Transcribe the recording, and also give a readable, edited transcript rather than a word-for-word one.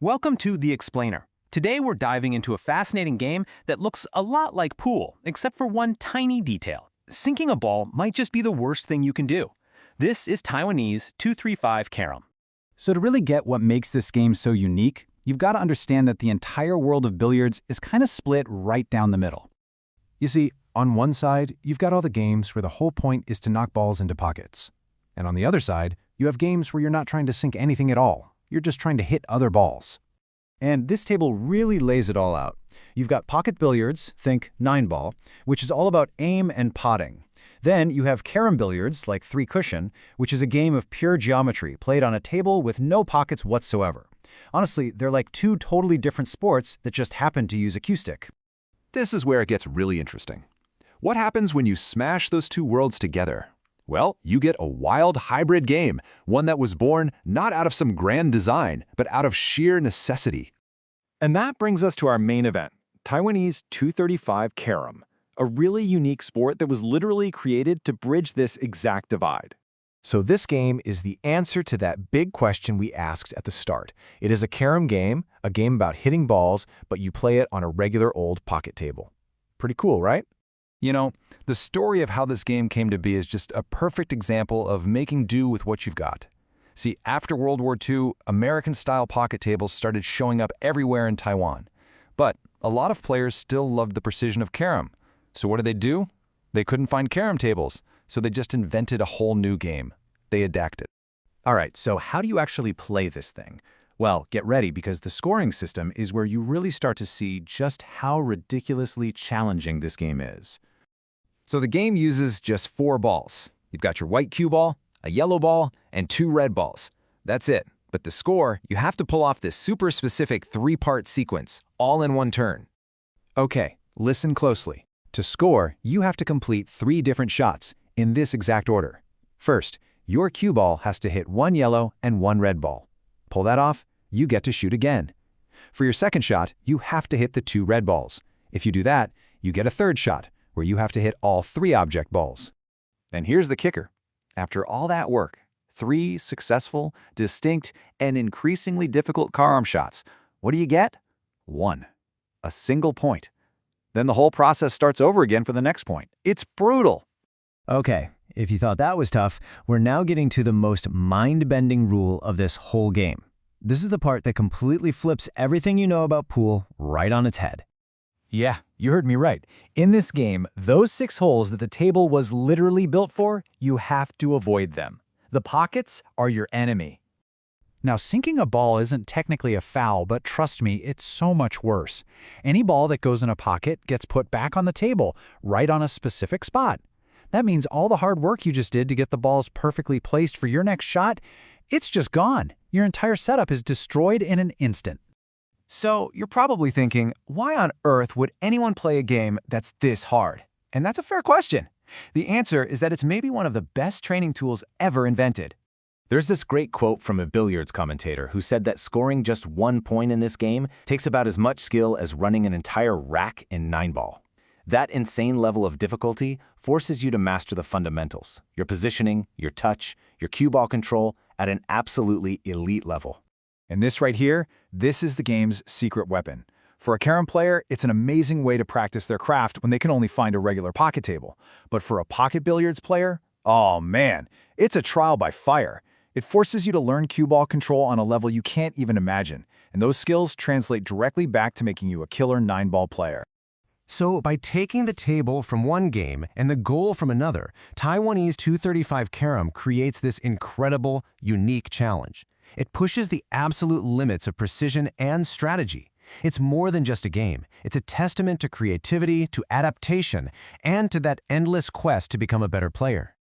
Welcome to The Explainer. Today we're diving into a fascinating game that looks a lot like pool, except for one tiny detail. Sinking a ball might just be the worst thing you can do. This is Taiwanese 235 Carom. So to really get what makes this game so unique, you've got to understand that the entire world of billiards is kind of split right down the middle. You see, on one side, you've got all the games where the whole point is to knock balls into pockets. And on the other side, you have games where you're not trying to sink anything at all. You're just trying to hit other balls. And this table really lays it all out. You've got pocket billiards, think 9-ball, which is all about aim and potting. Then you have carom billiards, like 3-cushion, which is a game of pure geometry played on a table with no pockets whatsoever. Honestly, they're like two totally different sports that just happen to use a cue stick. This is where it gets really interesting. What happens when you smash those two worlds together? Well, you get a wild hybrid game, one that was born not out of some grand design, but out of sheer necessity. And that brings us to our main event, Taiwanese 235 Carom, a really unique sport that was literally created to bridge this exact divide. So this game is the answer to that big question we asked at the start. It is a carom game, a game about hitting balls, but you play it on a regular old pocket table. Pretty cool, right? You know, the story of how this game came to be is just a perfect example of making do with what you've got. See, after World War II, American-style pocket tables started showing up everywhere in Taiwan. But a lot of players still loved the precision of carom. So what did? They couldn't find carom tables, so they just invented a whole new game. They adapted. All right, so how do you actually play this thing? Well, get ready because the scoring system is where you really start to see just how ridiculously challenging this game is. So the game uses just 4 balls. You've got your white cue ball, a yellow ball, and 2 red balls. That's it. But to score, you have to pull off this super specific 3-part sequence, all in one turn. Okay, listen closely. To score, you have to complete 3 different shots in this exact order. First, your cue ball has to hit 1 yellow and 1 red ball. Pull that off, you get to shoot again. For your second shot, you have to hit the 2 red balls. If you do that, you get a third shot, where you have to hit all 3 object balls. And here's the kicker. After all that work, 3 successful, distinct, and increasingly difficult carom shots, what do you get? 1. A single point. Then the whole process starts over again for the next point. It's brutal. Okay, if you thought that was tough, we're now getting to the most mind-bending rule of this whole game. This is the part that completely flips everything you know about pool right on its head. Yeah, you heard me right. In this game, those 6 holes that the table was literally built for, you have to avoid them. The pockets are your enemy. Now, sinking a ball isn't technically a foul, but trust me, it's so much worse. Any ball that goes in a pocket gets put back on the table, right on a specific spot. That means all the hard work you just did to get the balls perfectly placed for your next shot, it's just gone. Your entire setup is destroyed in an instant. So you're probably thinking, why on earth would anyone play a game that's this hard? And that's a fair question. The answer is that it's maybe one of the best training tools ever invented. There's this great quote from a billiards commentator who said that scoring just 1 point in this game takes about as much skill as running an entire rack in 9-ball. That insane level of difficulty forces you to master the fundamentals, your positioning, your touch, your cue ball control at an absolutely elite level. And this right here, this is the game's secret weapon. For a carom player, it's an amazing way to practice their craft when they can only find a regular pocket table. But for a pocket billiards player, oh man, it's a trial by fire. It forces you to learn cue ball control on a level you can't even imagine, and those skills translate directly back to making you a killer 9-ball player. So by taking the table from one game and the goal from another, Taiwanese 235 Carom creates this incredible, unique challenge. It pushes the absolute limits of precision and strategy. It's more than just a game. It's a testament to creativity, to adaptation, and to that endless quest to become a better player.